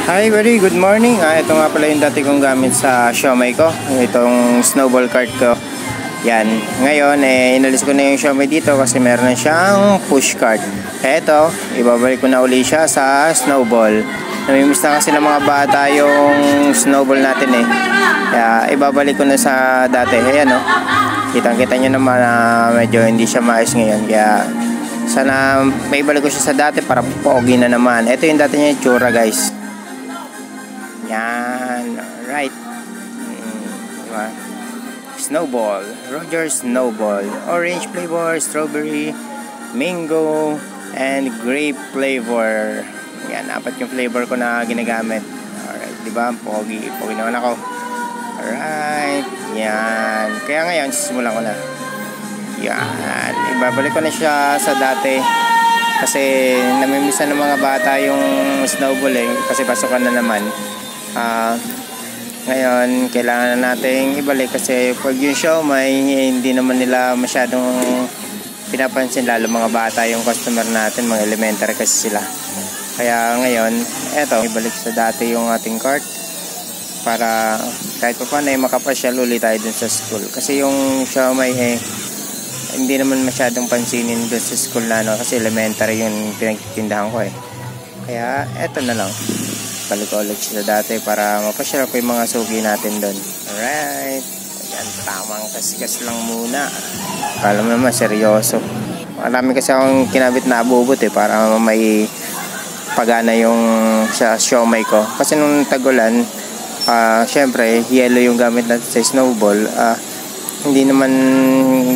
Hi buddy, good morning. Ito nga pala yung dati kong gamit sa Xiaomi ko. Itong snowball cart ko. Yan. Ngayon, inalis ko na yung Xiaomi dito kasi meron na siyang push cart. Ito, ibabalik ko na uli siya sa snowball. Namimiss na kasi ng mga bata yung snowball natin eh. Kaya ibabalik ko na sa dati. Ayan o. Kitang-kita nyo naman na medyo hindi siya maayos ngayon. Kaya sana may ibalik ko siya sa dati para pogi na naman. Ito yung dati niya yung tsura guys. Yan, alright. Diba? Snowball, Rogers Snowball, orange flavor, strawberry, mango, and grape flavor. Yan, apat yung flavor ko na ginagamit. Alright, diba? Pogi naman ako. Alright, yan. Kaya ngayon, sisimulan ko na. Yan, ibabalik ko na siya sa dati. Kasi namimiss ng mga bata yung snowball eh. Kasi pasukan na naman. Ngayon kailangan na nating ibalik kasi pag yung Xiaomi hindi naman nila masyadong pinapansin, lalo mga bata yung customer natin, mga elementary kasi sila. Kaya ngayon eto, ibalik sa dati yung ating cart para kahit pa paano makapasyal ulit tayo dun sa school. Kasi yung Xiaomi hindi naman masyadong pansinin dun sa school na kasi elementary yung pinagtitindahan ko eh. Kaya eto na lang, balik ulit sa dati para mapasyal ko yung mga sugi natin doon. Alright. Ayan, tamang kaskas lang muna. Kala mo naman seryoso. Marami kasi akong kinabit na abubot para may pagana yung sa Xiaomi ko. Kasi nung tagulan, syempre yellow yung gamit natin sa snowball. Hindi naman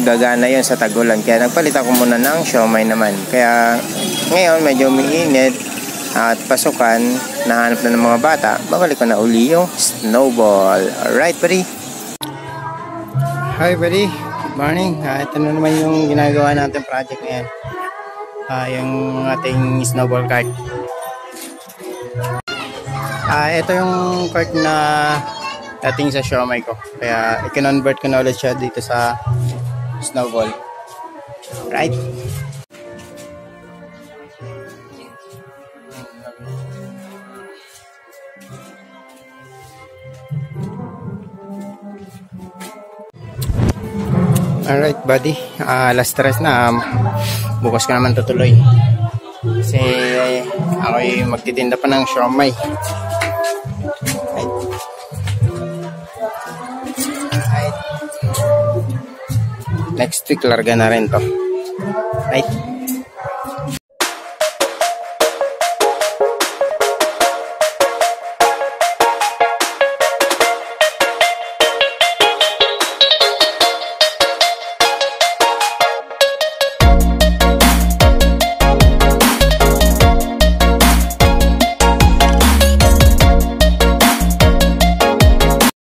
gagana yun sa tagulan. Kaya nagpalit ako muna ng Xiaomi naman. Kaya ngayon medyo umiinit at pasukan, nahanap na ng mga bata, babalik ko na uli yung snowball. Alright buddy. Hi buddy, good morning. Ito na naman yung ginagawa natin project ngayon, yung ating snowball cart. Ito yung cart na dating sa Xiaomi ko, kaya i-convert ko na ulit siya dito sa snowball. Right. Alright buddy, last stress na, bukas ko naman tutuloy kasi ako'y magtitinda pa ng Xiaomi. Next week larga na rin to. Right.